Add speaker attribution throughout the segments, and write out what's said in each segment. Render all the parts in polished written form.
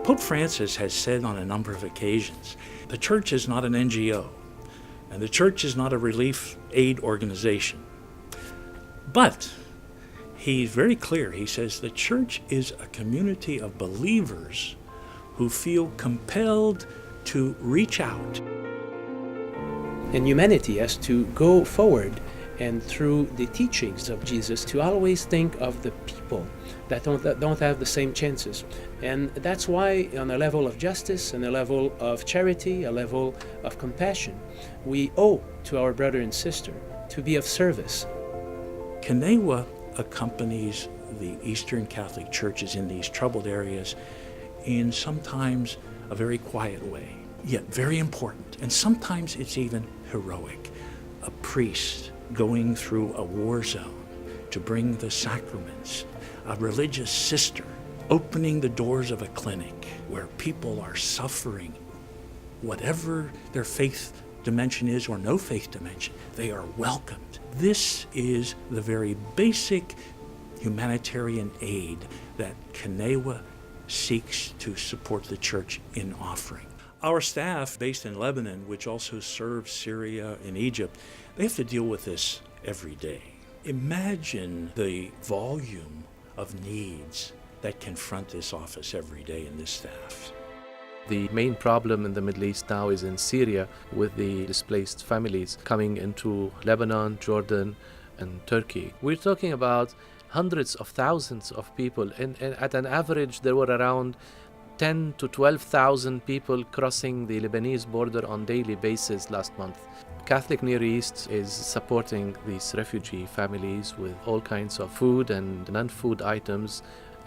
Speaker 1: Pope Francis has said on a number of occasions, the church is not an NGO, and the church is not a relief aid organization. But he's very clear. He says the church is a community of believers who feel compelled to reach out.
Speaker 2: And humanity has to go forward and through the teachings of Jesus to always think of the people that don't have the same chances. And that's why on a level of justice, on a level of charity, a level of compassion, we owe to our brother and sister to be of service.
Speaker 1: Kanewa accompanies the Eastern Catholic churches in these troubled areas in sometimes a very quiet way, yet very important, and sometimes it's even heroic. A priest going through a war zone to bring the sacraments, a religious sister opening the doors of a clinic where people are suffering, whatever their faith dimension is or no faith dimension, they are welcomed. This is the very basic humanitarian aid that Kanewa seeks to support the church in offering. Our staff based in Lebanon, which also serves Syria and Egypt, they have to deal with this every day. Imagine the volume of needs that confront this office every day and this staff.
Speaker 3: The main problem in the Middle East now is in Syria, with the displaced families coming into Lebanon, Jordan, and Turkey. We're talking about hundreds of thousands of people, and at an average there were around 10 to 12,000 people crossing the Lebanese border on a daily basis last month. Catholic Near East is supporting these refugee families with all kinds of food and non-food items,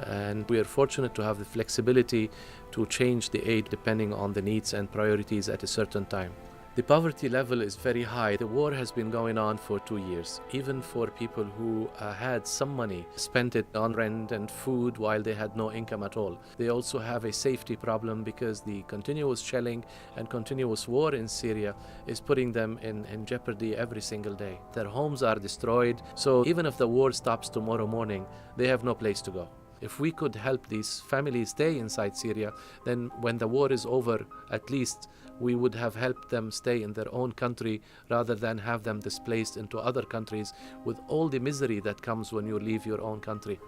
Speaker 3: and we are fortunate to have the flexibility to change the aid depending on the needs and priorities at a certain time. The poverty level is very high. The war has been going on for 2 years. Even for people who had some money, spent it on rent and food while they had no income at all. They also have a safety problem because the continuous shelling and continuous war in Syria is putting them in jeopardy every single day. Their homes are destroyed, so even if the war stops tomorrow morning, they have no place to go. If we could help these families stay inside Syria, then when the war is over, at least we would have helped them stay in their own country rather than have them displaced into other countries with all the misery that comes when you leave your own country.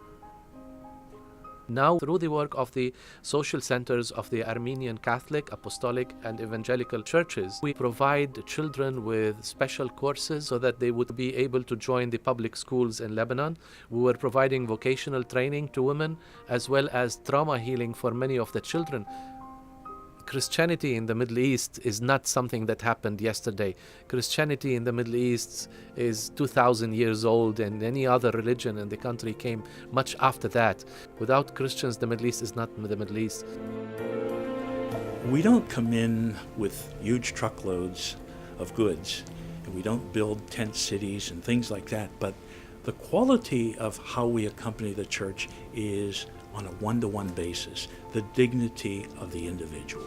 Speaker 3: Now, through the work of the social centers of the Armenian Catholic, Apostolic, and Evangelical churches, we provide children with special courses so that they would be able to join the public schools in Lebanon. We were providing vocational training to women as well as trauma healing for many of the children. Christianity in the Middle East is not something that happened yesterday. Christianity in the Middle East is 2,000 years old, and any other religion in the country came much after that. Without Christians, the Middle East is not the Middle East.
Speaker 1: We don't come in with huge truckloads of goods, and we don't build tent cities and things like that, but the quality of how we accompany the church is on a one-to-one basis, the dignity of the individual.